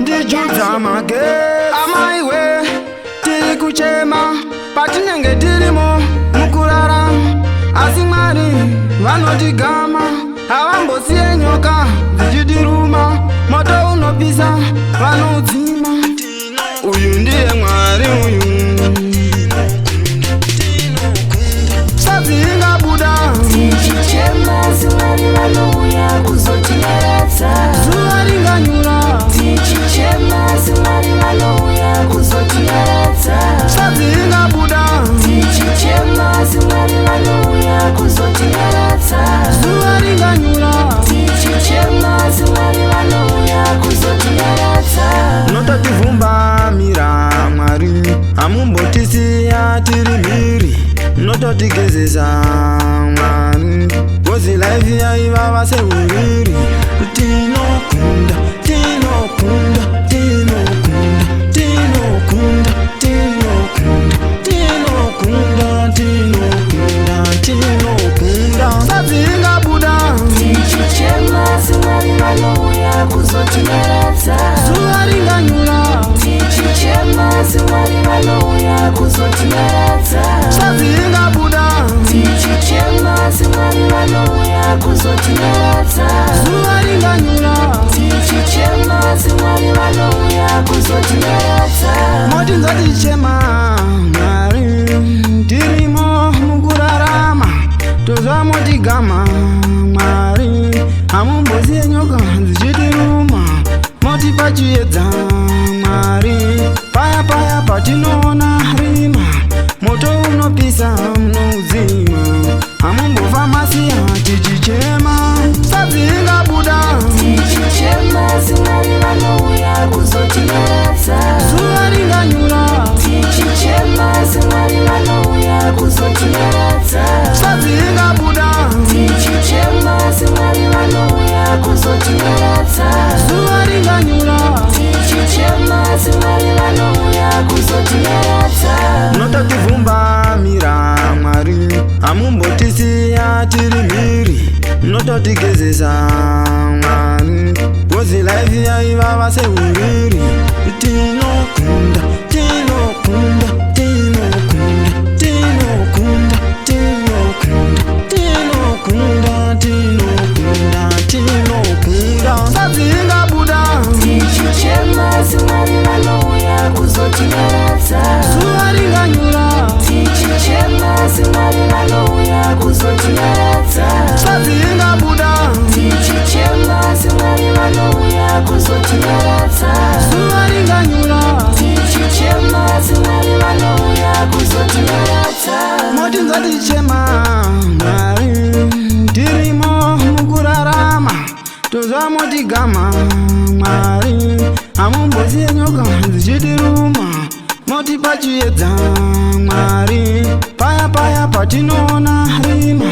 kutijudza magezi. Amaiwe tiri kuchema patinenge tirimo mukurarama, asi Mwari vanotigama. Havambosiye nyoka dzichitiruma, moto unopisa vanoudzima. Uyu ndiye Mwari uyu, sadziingabuda tichichema, Mwari vanouya kuzotinyaradza. zuva ringanyura, Tichichema, Mwari vanouya kuzotinyaradza. sadziingabuda Tichichema, Mwari vanouya kuzotinyaradza. zuva ringanyura. Tichichema, Mwari vanouya kuzotinyaradza. Nototivhumbamira Mwari, hamumbotisiya tiri mhiri. Nototigezesa Mwari, kozi life yaivava seuriri. Tinokunda, tinokunda, tinokunda, tinokunda, tinokunda, tinokunda, tinokunda, tinokunda. Sadziingabuda Tichichema, Mwari vanouya kuzotinyaradza. zuva ringanyura, Tichichema, Mwari vanouya kuzotinyaradza. sadziingabuda Tichichema, Mwari vanouya kuzotinyaradza. zuva ringanyura. Tichichema, Mwari vanouya kuzotinyaradza. Moti ngatichema Mwari, tirimo mukurarama, tozva motigama Mwari. Hamumbosiye nyoka dzichitiruma, moti pachiedza Mwari. Paya paya patinoona rima, moto unopisa munoudzima. Hamumbofamasiya tichichema, sadziingabuda Tichichema, Mwari vanouya kuzotinyaradza. zuva ringanyura, Tichichema, Mwari vanouya kuzotinyaradza. sadziingabuda Tichichema, Mwari vanouya kuzotinyaradza. zuva ringanyura. Tichichema, Mwari vanouya kuzotinyaradza. Nototivhumbamira Mwari, hamumbotisiya tiri mhiri. Nototigezesa Mwari, kozi life yaivava seuriri. Tinokunda, tinokunda, tinokunda, tinokunda, tinokunda, tinokunda, tinokunda, tinokunda. Sadziingabuda Tichichema, Mwari vanouya kuzotinyaradza. zuva ringanyura, Tichichema, Mwari vanouya kuzotinyaradza. sadziingabuda Tichichema, Mwari vanouya kuzotinyaradza. zuva ringanyura. Tichichema, Mwari vanouya kuzotinyaradza. Moti ngatichema Mwari, tirimo mukurarama, tozva motigama Mwari. Hamumbosiye nyoka dzichitiruma, moti pachiedza Mwari. Paya paya patinoona rima,